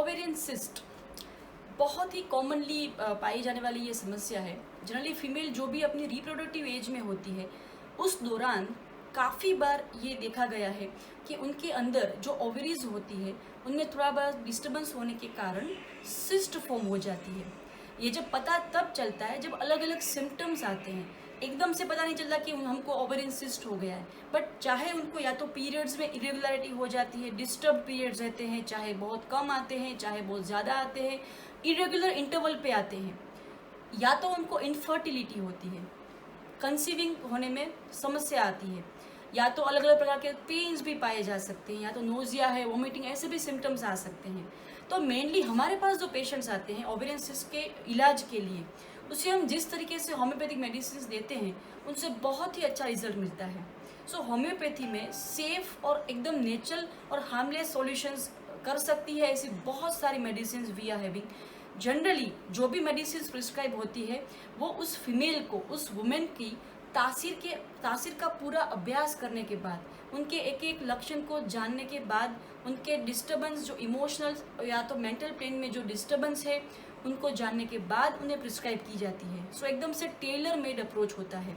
Ovarian cyst बहुत ही commonly पाई जाने वाली ये समस्या है। जनरली फीमेल जो भी अपनी रिप्रोडक्टिव एज में होती है उस दौरान काफ़ी बार ये देखा गया है कि उनके अंदर जो ओवरीज होती है उनमें थोड़ा बहुत डिस्टर्बेंस होने के कारण सिस्ट फॉर्म हो जाती है। ये जब पता तब चलता है जब अलग अलग सिम्टम्स आते हैं। एकदम से पता नहीं चलता कि हमको ओवेरियन सिस्ट हो गया है, बट चाहे उनको या तो पीरियड्स में इरेगुलरिटी हो जाती है, डिस्टर्ब पीरियड्स रहते हैं, चाहे बहुत कम आते हैं चाहे बहुत ज़्यादा आते हैं, इरेगुलर इंटरवल पे आते हैं, या तो उनको इनफर्टिलिटी होती है, कंसीविंग होने में समस्या आती है, या तो अलग अलग प्रकार के पेन्स भी पाए जा सकते हैं, या तो नोजिया है, वोमिटिंग, ऐसे भी सिम्टम्स आ सकते हैं। तो मेनली हमारे पास जो पेशेंट्स आते हैं ओवेरियन सिस्ट के इलाज के लिए, उसे हम जिस तरीके से होम्योपैथिक मेडिसिन देते हैं उनसे बहुत ही अच्छा रिजल्ट मिलता है। सो होम्योपैथी में सेफ और एकदम नेचुरल और हार्मलेस सॉल्यूशंस कर सकती है ऐसी बहुत सारी medicine we are having. Generally जो भी मेडिसिन प्रिस्क्राइब होती है वो उस फीमेल को, उस वुमेन की तासीर का पूरा अभ्यास करने के बाद, उनके एक एक लक्षण को जानने के बाद, उनके डिस्टर्बेंस जो इमोशनल या तो मेंटल प्लेन में जो डिस्टर्बेंस है उनको जानने के बाद उन्हें प्रिस्क्राइब की जाती है। सो एकदम से टेलर मेड अप्रोच होता है।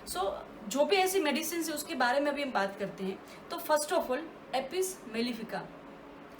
सो जो भी ऐसी मेडिसिन है उसके बारे में अभी हम बात करते हैं। तो first of all Apis mellifica.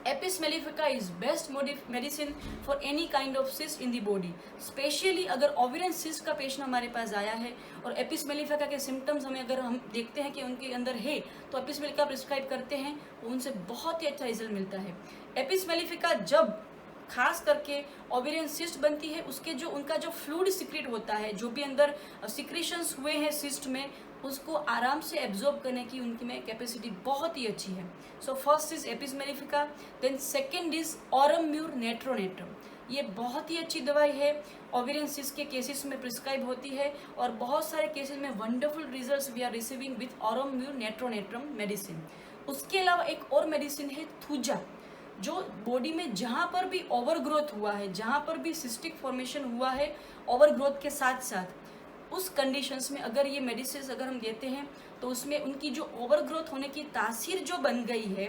Apis mellifica is best medicine for any kind of cyst in the body. Specially अगर ओवेरियन सिस्ट का पेशेंट हमारे पास आया है और एपिस मेलिफिका के सिम्टम्स हमें अगर हम देखते हैं कि उनके अंदर है तो एपिस मेलिफिका प्रिस्क्राइब करते हैं, उनसे बहुत ही अच्छा रिजल्ट मिलता है। एपिस मेलिफिका जब खास करके ओवेरियन सिस्ट बनती है उसके जो उनका जो फ्लूइड सिक्रेट होता है, जो भी अंदर सिक्रेशंस हुए हैं सिस्ट में, उसको आराम से एब्जॉर्ब करने की उनकी में कैपेसिटी बहुत ही अच्छी है। So first is apis mellifica, then second is ऑरम्यूर नेट्रोनेट्रम। ये बहुत ही अच्छी दवाई है, ओवेरियन सिस्ट के केसेस में प्रिस्क्राइब होती है और बहुत सारे केसेस में wonderful results we are receiving with ऑरम्यूर नेट्रोनेट्रम मेडिसिन। उसके अलावा एक और मेडिसिन है थूजा, जो बॉडी में जहाँ पर भी ओवर ग्रोथ हुआ है, जहाँ पर भी सिस्टिक फॉर्मेशन हुआ है ओवर ग्रोथ के साथ साथ, उस कंडीशंस में अगर ये मेडिसिन अगर हम देते हैं तो उसमें उनकी जो ओवर ग्रोथ होने की तासीर जो बन गई है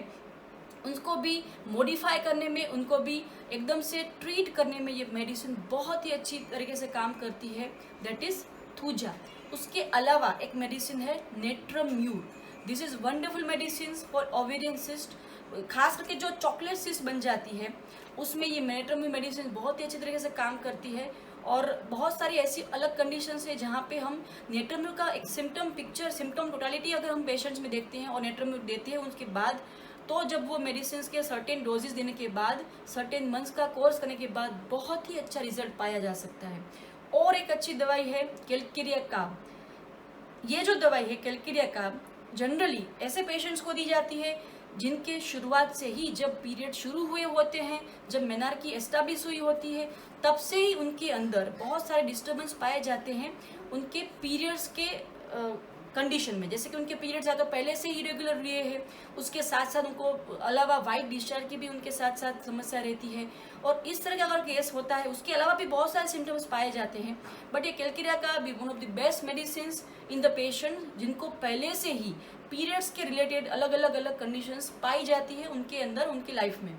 उनको भी मॉडिफाई करने में, उनको भी एकदम से ट्रीट करने में ये मेडिसिन बहुत ही अच्छी तरीके से काम करती है, दैट इज थूजा। उसके अलावा एक मेडिसिन है natrum mur. This is wonderful medicine for ovarian cyst. खास करके जो चॉकलेट सिस्ट बन जाती है उसमें ये नेट्रम्यूर मेडिसिन बहुत ही अच्छी तरीके से काम करती है। और बहुत सारी ऐसी अलग कंडीशंस है जहाँ पे हम नेट्रम्यूर का एक सिम्टम टोटालिटी अगर हम पेशेंट्स में देखते हैं और नेट्रम्यूर देते हैं उसके बाद, तो जब वो मेडिसिन के सर्टेन डोजेस देने के बाद, सर्टेन मंथ्स का कोर्स करने के बाद बहुत ही अच्छा रिजल्ट पाया जा सकता है। और एक अच्छी दवाई है कैलकेरिया काब। ये जो दवाई है कैलकेरिया काब जनरली ऐसे पेशेंट्स को दी जाती है जिनके शुरुआत से ही जब पीरियड शुरू हुए होते हैं, जब मेनार्की एस्टाब्लिश हुई होती है, तब से ही उनके अंदर बहुत सारे डिस्टर्बेंस पाए जाते हैं उनके पीरियड्स के कंडीशन में। जैसे कि उनके पीरियड्स या तो पहले से ही इरेगुलर हुए हैं, उसके साथ साथ उनको अलावा वाइट डिस्चार्ज की भी उनके साथ साथ समस्या रहती है, और इस तरह का अगर केस होता है उसके अलावा भी बहुत सारे सिम्टम्स पाए जाते हैं। बट ये कैलकेरिया का भी one of the best medicine in the patient जिनको पहले से ही पीरियड्स के रिलेटेड अलग अलग कंडीशंस पाई जाती है उनके अंदर, उनकी लाइफ में,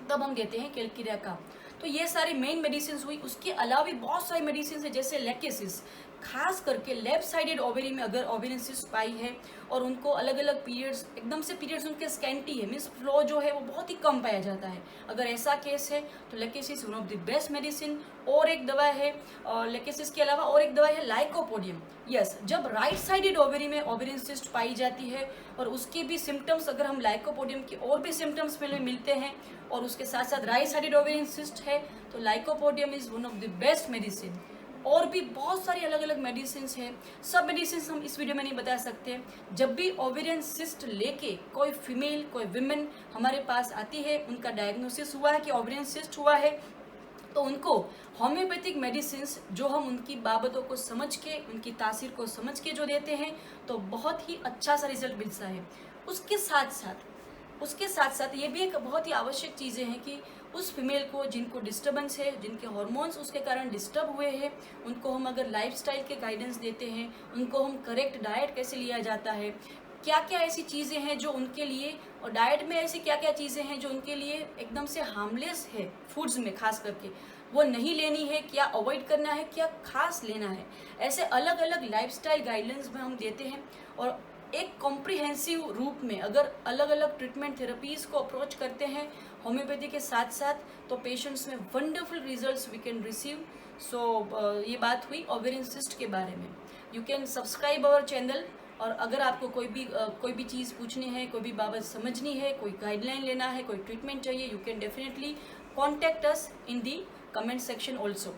तब हम देते हैं कैलकेरिया का। तो ये सारी मेन मेडिसिन हुई। उसके अलावा भी बहुत सारी मेडिसिन है जैसे लेकेसिस, खास करके लेफ्ट साइडेड ओवेरी में अगर ओवेरियन सिस्ट पाई है और उनको अलग अलग पीरियड्स, एकदम से पीरियड्स उनके स्कैंटी है, मीन्स फ्लो जो है वो बहुत ही कम पाया जाता है, अगर ऐसा केस है तो lachesis one of the best medicine. और एक दवा है लेकेसिस के अलावा और एक दवा है लाइकोपोडियम। यस, जब राइट साइडेड ओवेरी में ओवेरियन सिस्ट पाई जाती है और उसके भी सिम्टम्स अगर हम लाइकोपोडियम के और भी सिम्टम्स पहले मिलते हैं और उसके साथ साथ राइट साइडेड ओवेरियन सिस्ट है तो lycopodium is one of the best medicine. और भी बहुत सारी अलग अलग मेडिसिन है, सब मेडिसिन हम इस वीडियो में नहीं बता सकते। जब भी ओवेरियन सिस्ट लेके कोई फीमेल, कोई विमेन हमारे पास आती है, उनका डायग्नोसिस हुआ है कि ओवेरियन सिस्ट हुआ है, तो उनको होम्योपैथिक मेडिसिन जो हम उनकी बाबतों को समझ के, उनकी तासीर को समझ के जो देते हैं तो बहुत ही अच्छा सा रिजल्ट मिलता है। उसके साथ साथ ये भी एक बहुत ही आवश्यक चीज़ें हैं कि उस फीमेल को जिनको डिस्टर्बेंस है, जिनके हार्मोन्स उसके कारण डिस्टर्ब हुए हैं, उनको हम अगर लाइफस्टाइल के गाइडेंस देते हैं, उनको हम करेक्ट डाइट कैसे लिया जाता है, क्या क्या ऐसी चीज़ें हैं जो उनके लिए, और डाइट में ऐसी क्या क्या चीज़ें हैं जो उनके लिए एकदम से हार्मलेस है, फूड्स में खास करके वो नहीं लेनी है, क्या अवॉइड करना है, क्या खास लेना है। ऐसे अलग अलग लाइफस्टाइल गाइडलाइंस में हम देते हैं, और एक कॉम्प्रिहेंसिव रूप में अगर अलग अलग ट्रीटमेंट थेरेपीज़ को अप्रोच करते हैं होम्योपैथी के साथ साथ, तो पेशेंट्स में wonderful results we can receive. So ये बात हुई ओवेरियन सिस्ट के बारे में। You can subscribe our channel, और अगर आपको कोई भी चीज़ पूछनी है, कोई भी बाबत समझनी है, कोई गाइडलाइन लेना है, कोई ट्रीटमेंट चाहिए, you can definitely contact us in the comment section also.